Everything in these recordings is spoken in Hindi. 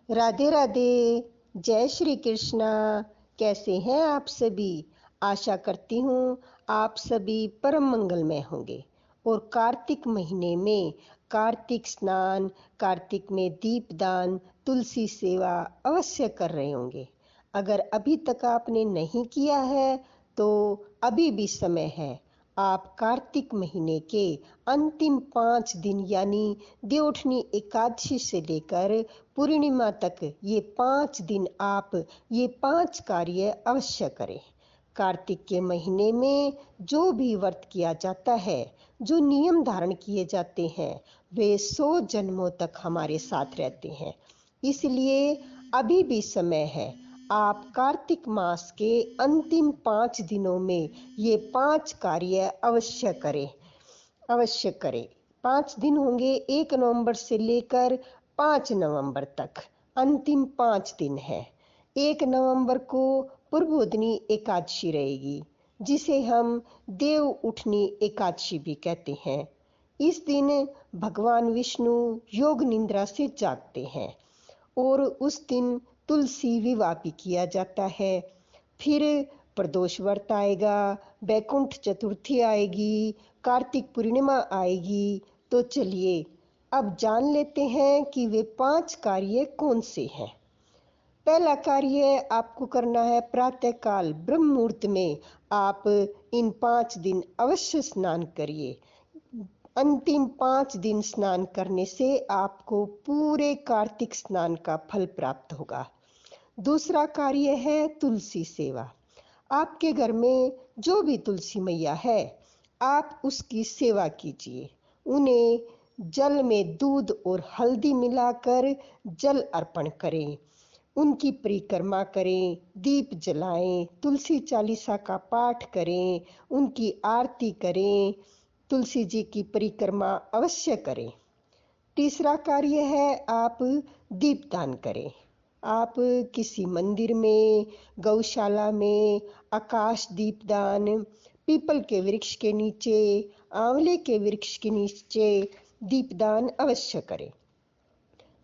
राधे राधे। जय श्री कृष्णा। कैसे हैं आप सभी? आशा करती हूँ आप सभी परम मंगलमय होंगे। और कार्तिक महीने में कार्तिक स्नान, कार्तिक में दीपदान, तुलसी सेवा अवश्य कर रहे होंगे। अगर अभी तक आपने नहीं किया है तो अभी भी समय है। आप कार्तिक महीने के अंतिम 5 दिन यानी देवउठनी एकादशी से लेकर पूर्णिमा तक ये 5 दिन आप ये 5 कार्य अवश्य करें। कार्तिक के महीने में जो भी व्रत किया जाता है, जो नियम धारण किए जाते हैं, वे 100 जन्मों तक हमारे साथ रहते हैं। इसलिए अभी भी समय है। आप कार्तिक मास के अंतिम 5 दिनों में ये 5 कार्य अवश्य करें। 5 दिन होंगे, 1 नवंबर से लेकर 5 नवंबर तक अंतिम 5 दिन है। 1 नवंबर को प्रबोधनी एकादशी रहेगी, जिसे हम देव उठनी एकादशी भी कहते हैं। इस दिन भगवान विष्णु योग निद्रा से जागते हैं और उस दिन तुलसी विवाह भी किया जाता है। फिर प्रदोष व्रत आएगा, बैकुंठ चतुर्थी आएगी, कार्तिक पूर्णिमा आएगी। तो चलिए अब जान लेते हैं कि वे 5 कार्य कौन से हैं। पहला कार्य आपको करना है, प्रातःकाल ब्रह्म मुहूर्त में आप इन 5 दिन अवश्य स्नान करिए। अंतिम 5 दिन स्नान करने से आपको पूरे कार्तिक स्नान का फल प्राप्त होगा। दूसरा कार्य है तुलसी सेवा। आपके घर में जो भी तुलसी मैया है, आप उसकी सेवा कीजिए। उन्हें जल में दूध और हल्दी मिलाकर जल अर्पण करें, उनकी परिक्रमा करें, दीप जलाएं, तुलसी चालीसा का पाठ करें, उनकी आरती करें, तुलसी जी की परिक्रमा अवश्य करें। तीसरा कार्य है आप दीपदान करें। आप किसी मंदिर में, गौशाला में आकाश दीपदान, पीपल के वृक्ष के नीचे, आंवले के वृक्ष के नीचे दीपदान अवश्य करें।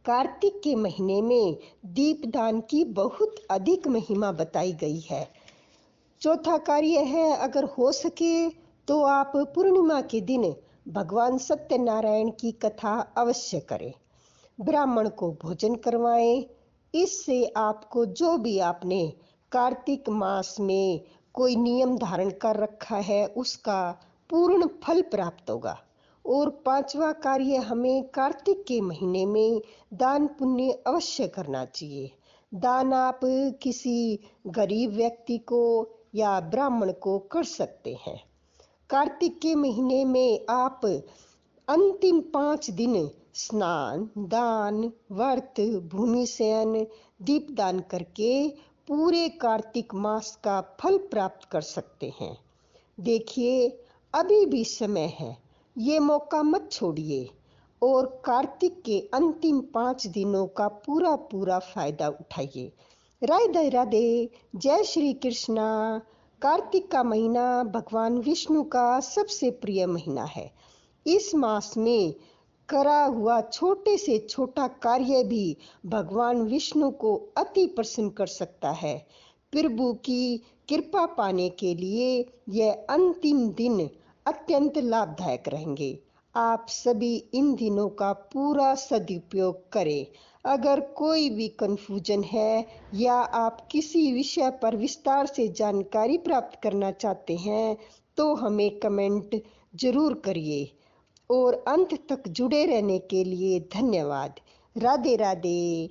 कार्तिक के महीने में दीपदान की बहुत अधिक महिमा बताई गई है। चौथा कार्य है, अगर हो सके तो आप पूर्णिमा के दिन भगवान सत्यनारायण की कथा अवश्य करें, ब्राह्मण को भोजन करवाएं। इससे आपको जो भी आपने कार्तिक मास में कोई नियम धारण कर रखा है, उसका पूर्ण फल प्राप्त होगा। और 5वां कार्य, हमें कार्तिक के महीने में दान पुण्य अवश्य करना चाहिए। दान आप किसी गरीब व्यक्ति को या ब्राह्मण को कर सकते हैं। कार्तिक के महीने में आप अंतिम 5 दिन स्नान, दान, व्रत, भूमि शयन, दीपदान करके पूरे कार्तिक मास का फल प्राप्त कर सकते हैं। देखिए अभी भी समय है, ये मौका मत छोड़िए और कार्तिक के अंतिम 5 दिनों का पूरा फायदा उठाइए। राधे राधे। जय श्री कृष्णा। कार्तिक का महीना भगवान विष्णु का सबसे प्रिय महीना है। इस मास में करा हुआ छोटे से छोटा कार्य भी भगवान विष्णु को अति प्रसन्न कर सकता है। प्रभु की कृपा पाने के लिए यह अंतिम दिन अत्यंत लाभदायक रहेंगे। आप सभी इन दिनों का पूरा सदुपयोग करें। अगर कोई भी कंफ्यूजन है या आप किसी विषय पर विस्तार से जानकारी प्राप्त करना चाहते हैं तो हमें कमेंट जरूर करिए। और अंत तक जुड़े रहने के लिए धन्यवाद। राधे राधे।